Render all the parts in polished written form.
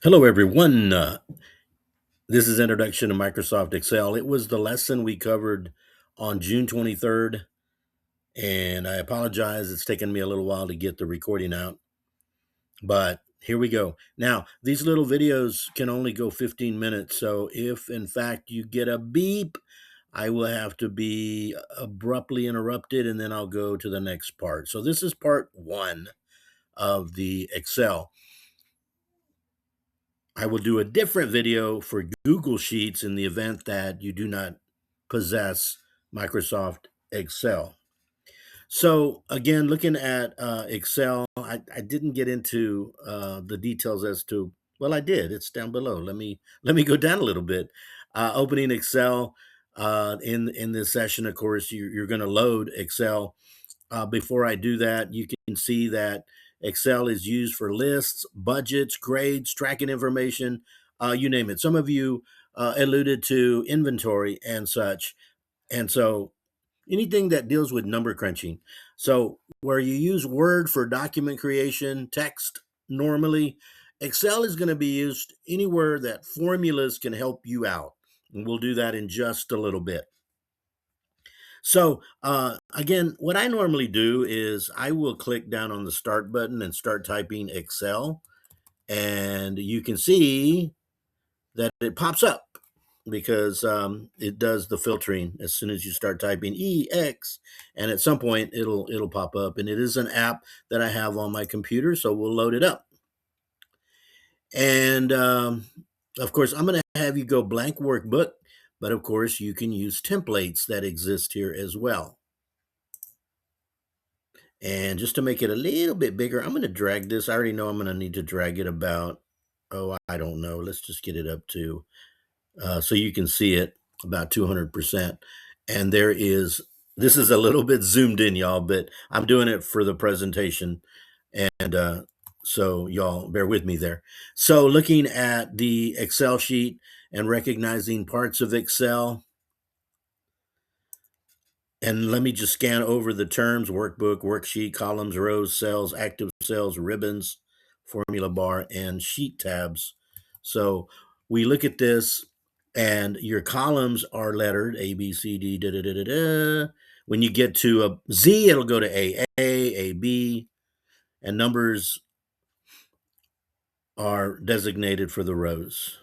Hello, everyone. This is Introduction to Microsoft Excel. It was the lesson we covered on June 23rd, and I apologize. It's taken me a little while to get the recording out, but here we go. Now, these little videos can only go 15 minutes, so if in fact you get a beep, I will have to be abruptly interrupted, and then I'll go to the next part. So, this is part one of the Excel. I will do a different video for Google Sheets in the event that you do not possess Microsoft Excel. So again, looking at Excel, I didn't get into the details as to, well, I did. It's down below. Let me go down a little bit. Opening Excel in this session, of course, you're going to load Excel. Before I do that, you can see that Excel is used for lists, budgets, grades, tracking information, you name it. Some of you alluded to inventory and such. And so anything that deals with number crunching. So where you use Word for document creation, text normally, Excel is going to be used anywhere that formulas can help you out. And we'll do that in just a little bit. So, again, what I normally do is I will click down on the start button and start typing Excel. And you can see that it pops up because it does the filtering as soon as you start typing EX. And at some point, it'll pop up. And it is an app that I have on my computer, so we'll load it up. And of course, I'm going to have you go blank workbook. But of course, you can use templates that exist here as well. And just to make it a little bit bigger, I'm going to drag this. I already know I'm going to need to drag it about, oh, I don't know. Let's just get it up to, so you can see it about 200%. And this is a little bit zoomed in, y'all, but I'm doing it for the presentation. And so y'all bear with me there. So looking at the Excel sheet and recognizing parts of Excel, and let me just scan over the terms: workbook, worksheet, columns, rows, cells, active cells, ribbons, formula bar, and sheet tabs. So we look at this, and your columns are lettered A, B, C, D, da, da, da, da, da. When you get to a Z, it'll go to A, B, and numbers are designated for the rows.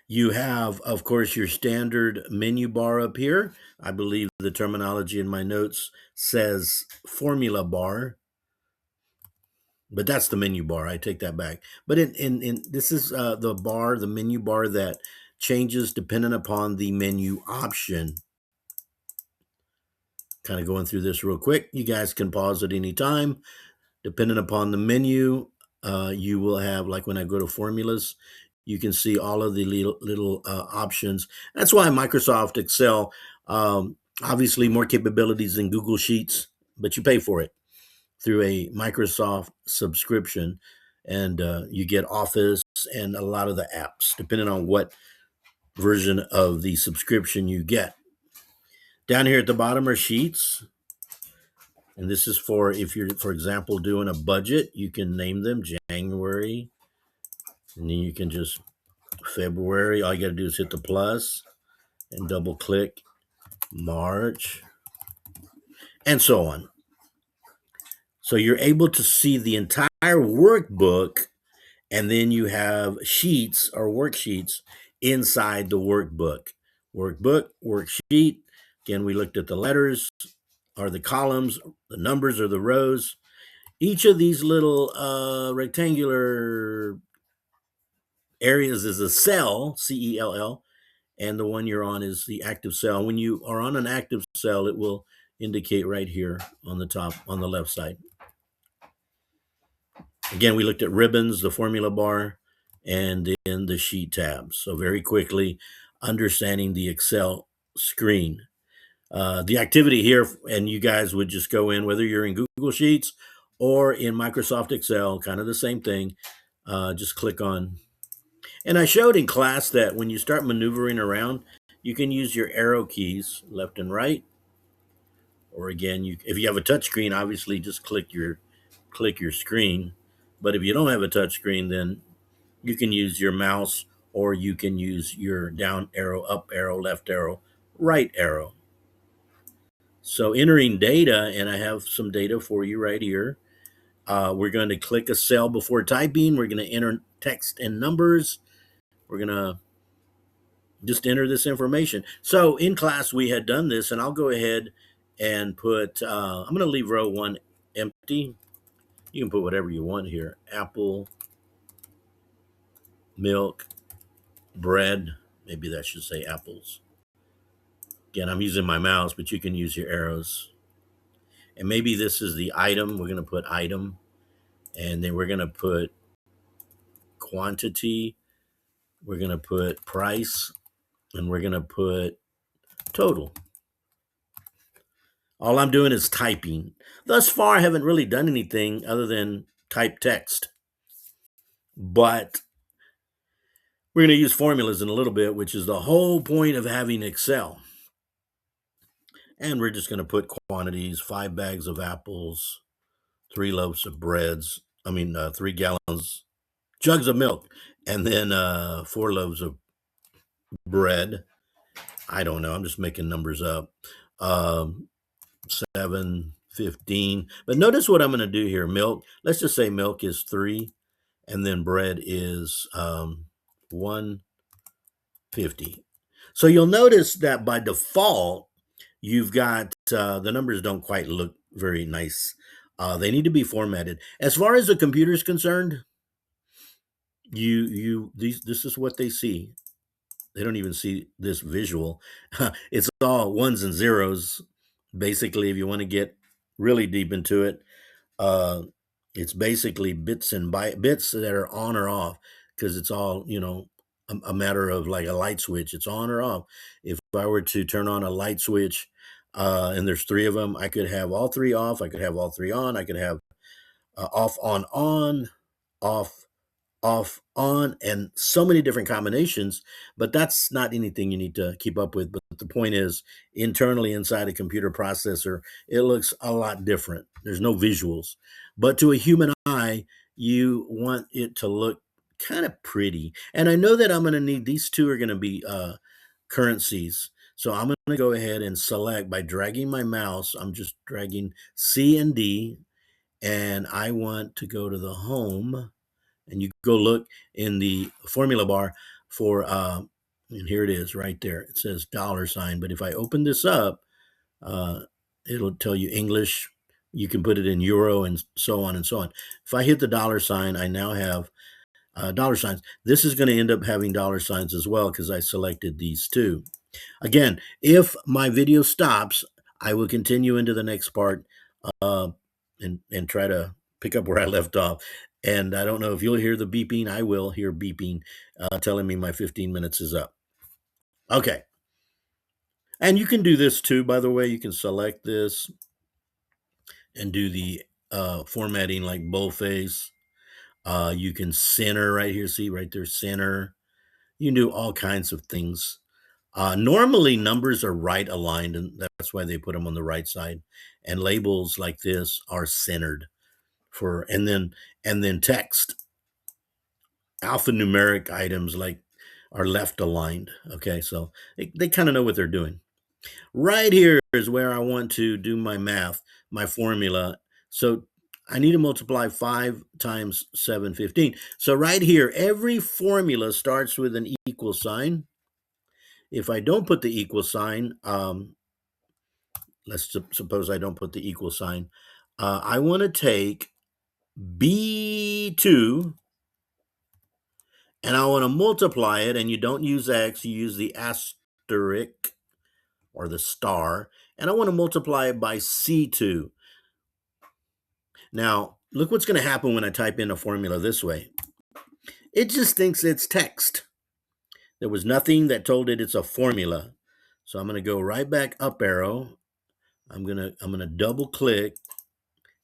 You have, of course, your standard menu bar up here. I believe the terminology in my notes says formula bar, but that's the menu bar. I take that back. But in this is the menu bar that changes depending upon the menu option. Kind of going through this real quick. You guys can pause at any time. Depending upon the menu, you will have, like when I go to formulas, you can see all of the little options. That's why Microsoft Excel, obviously more capabilities than Google Sheets, but you pay for it through a Microsoft subscription, and you get Office and a lot of the apps, depending on what version of the subscription you get. Down here at the bottom are sheets. And this is for if you're, for example, doing a budget, you can name them January, and then you can just February. All you got to do is hit the plus and double click March, and so on. So you're able to see the entire workbook, and then you have sheets or worksheets inside the workbook. Workbook, worksheet. Again, we looked at the letters are the columns, the numbers are the rows. Each of these little rectangular areas is a cell, CELL, and the one you're on is the active cell. When you are on an active cell, it will indicate right here on the top, on the left side. Again, we looked at ribbons, the formula bar, and then the sheet tabs. So very quickly, understanding the Excel screen. The activity here, and you guys would just go in, whether you're in Google Sheets or in Microsoft Excel, kind of the same thing. Just click on. And I showed in class that when you start maneuvering around, you can use your arrow keys left and right. Or again, if you have a touch screen, obviously just click your screen. But if you don't have a touchscreen, then you can use your mouse, or you can use your down arrow, up arrow, left arrow, right arrow. So entering data, and I have some data for you right here. We're going to click a cell before typing. We're going to enter text and numbers. We're going to just enter this information. So in class, we had done this, and I'll go ahead and put, I'm going to leave row 1 empty. You can put whatever you want here. Apple, milk, bread. Maybe that should say apples. Again, I'm using my mouse, but you can use your arrows. And maybe this is the item. We're going to put item. And then we're going to put quantity. We're going to put price. And we're going to put total. All I'm doing is typing. Thus far, I haven't really done anything other than type text. But we're going to use formulas in a little bit, which is the whole point of having Excel. And we're just going to put quantities: 5 bags of apples, 3 loaves of breads. 3 gallons, jugs of milk, and then 4 loaves of bread. I don't know. I'm just making numbers up. 7, 15. But notice what I'm going to do here. Milk, let's just say milk is 3, and then bread is 150. So you'll notice that by default, you've got the numbers don't quite look very nice. They need to be formatted. As far as the computer is concerned, this is what they see. They don't even see this visual. It's all ones and zeros. Basically, if you want to get really deep into it, uh, it's basically bits and bits that are on or off, because it's all, a matter of like a light switch. It's on or off. If I were to turn on a light switch, and there's 3 of them, I could have all 3 off. I could have all 3 on. I could have off, on, off, on, and so many different combinations. But that's not anything you need to keep up with. But the point is, internally inside a computer processor, it looks a lot different. There's no visuals. But to a human eye, you want it to look kind of pretty. And I know that I'm going to need, these 2 are going to be currencies. So I'm going to go ahead and select by dragging my mouse. I'm just dragging C and D, and I want to go to the home, and you go look in the formula bar for, and here it is right there. It says $. But if I open this up, uh, it'll tell you English. You can put it in euro and so on and so on. If I hit the $, I now have $. This is going to end up having $signs as well, because I selected these 2. Again, if my video stops, I will continue into the next part, uh, and try to pick up where I left off. And I don't know if you'll hear the beeping. I will hear beeping, telling me my 15 minutes is up. Okay. And you can do this too, by the way. You can select this and do the formatting like boldface. You can center right here. See right there, center. You can do all kinds of things. Normally, numbers are right aligned, and that's why they put them on the right side. And labels like this are centered and then text. Alphanumeric items like are left aligned. Okay, so they kind of know what they're doing. Right here is where I want to do my math, my formula. So I need to multiply 5 times 715. So right here, every formula starts with an equal sign. If I don't put the equal sign, let's suppose I don't put the equal sign. I want to take B2, and I want to multiply it, and you don't use X, you use the asterisk or the star, and I want to multiply it by C2. Now, look what's going to happen when I type in a formula this way. It just thinks it's text. There was nothing that told it it's a formula. So I'm going to go right back up arrow. I'm going to double click,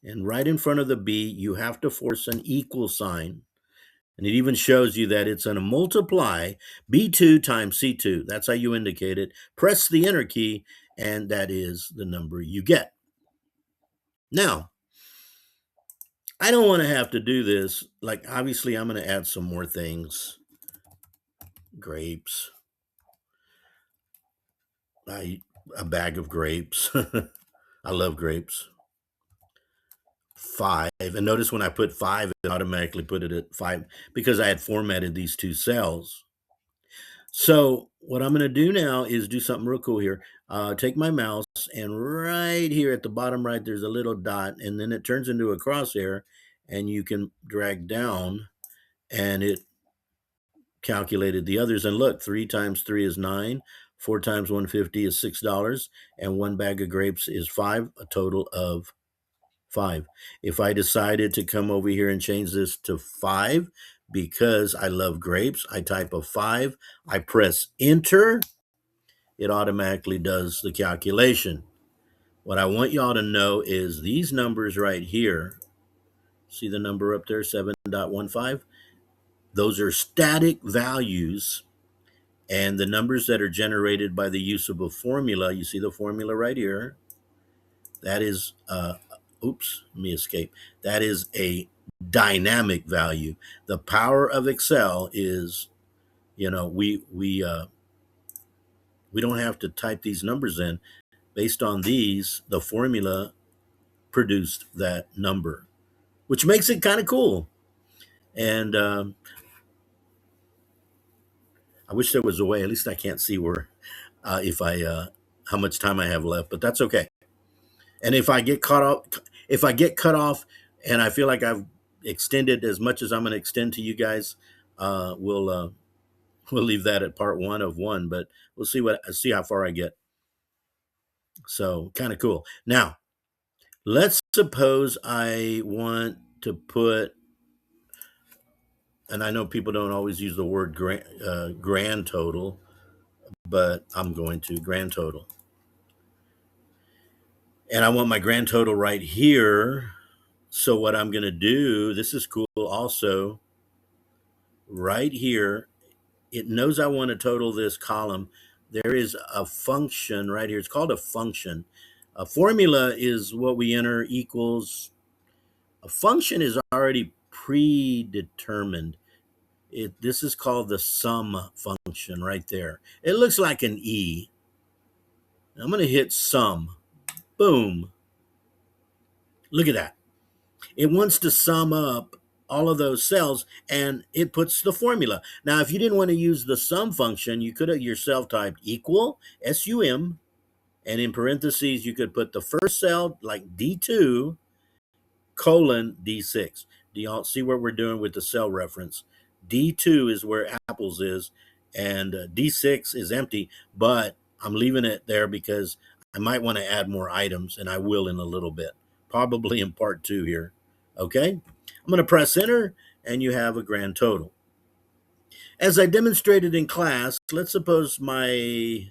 and right in front of the B, you have to force an equal sign. And it even shows you that it's going to multiply B2 times C2. That's how you indicate it. Press the enter key, and that is the number you get. Now, I don't want to have to do this. Like, obviously, I'm going to add some more things. Grapes. I eat a bag of grapes. I love grapes. 5. And notice when I put 5, it automatically put it at 5 because I had formatted these two cells. So what I'm going to do now is do something real cool here. Take my mouse, and right here at the bottom right, there's a little dot, and then it turns into a crosshair, and you can drag down, and it calculated the others. And look, 3 times 3 is 9, 4 times 150 is $6, and one bag of grapes is 5, a total of 5. If I decided to come over here and change this to 5 because I love grapes, I type a 5, I press enter, it automatically does the calculation. What I want y'all to know is these numbers right here, see the number up there, 7.15? Those are static values, and the numbers that are generated by the use of a formula, you see the formula right here, that is, oops, let me escape. That is a dynamic value. The power of Excel is, we don't have to type these numbers in. Based on these, the formula produced that number, which makes it kind of cool. And I wish there was a way. At least I can't see where, if I, how much time I have left, but that's okay. And if I get cut off, and I feel like I've extended as much as I'm going to extend to you guys, we'll leave that at part 1 of 1. But we'll see how far I get. So kind of cool. Now, let's suppose I want to put, and I know people don't always use the word grand total, but I'm going to grand total. And I want my grand total right here. So what I'm going to do, this is cool also, right here, it knows I want to total this column. There is a function right here. It's called a function. A formula is what we enter equals. A function is already predetermined. This is called the sum function right there. It looks like an E. I'm going to hit sum. Boom. Look at that. It wants to sum up all of those cells, and it puts the formula. Now, if you didn't want to use the sum function, you could have yourself typed equal, SUM, and in parentheses, you could put the first cell, like D2, colon D6. Do y'all see what we're doing with the cell reference? D2 is where apples is, and D6 is empty, but I'm leaving it there because I might want to add more items, and I will in a little bit, probably in part 2 here. Okay? I'm going to press enter, and you have a grand total. As I demonstrated in class, let's suppose my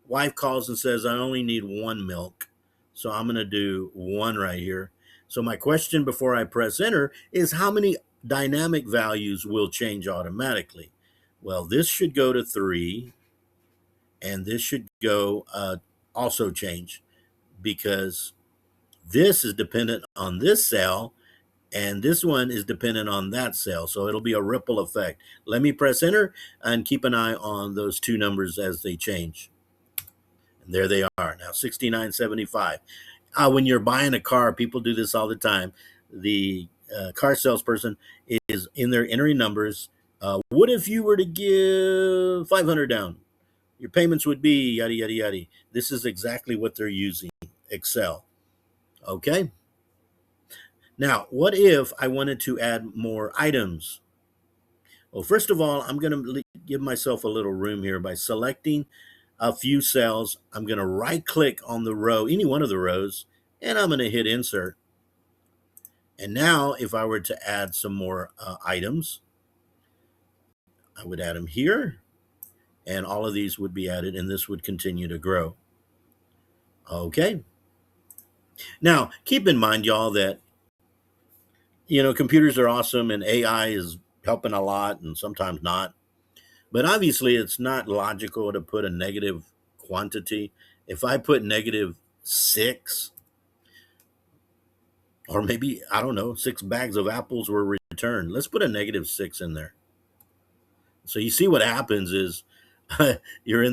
wife calls and says, I only need 1 milk. So I'm going to do 1 right here. So my question before I press enter is how many dynamic values will change automatically? Well, this should go to 3, and this should go also change because this is dependent on this cell, and this one is dependent on that cell. So it'll be a ripple effect. Let me press enter and keep an eye on those two numbers as they change. And there they are now, 69.75. When you're buying a car, people do this all the time. The car salesperson is in there entering numbers. What if you were to give 500 down? Your payments would be yada, yada, yada. This is exactly what they're using, Excel. Okay. Now, what if I wanted to add more items? Well, first of all, I'm going to give myself a little room here by selecting a few cells. I'm going to right click on the row, any one of the rows, and I'm going to hit insert. And now if I were to add some more items, I would add them here, and all of these would be added, and this would continue to grow. Okay. Now, keep in mind, y'all, that computers are awesome and AI is helping a lot and sometimes not. But obviously, it's not logical to put a negative quantity. If I put -6, or maybe, I don't know, 6 bags of apples were returned. Let's put a -6 in there. So you see what happens is you're in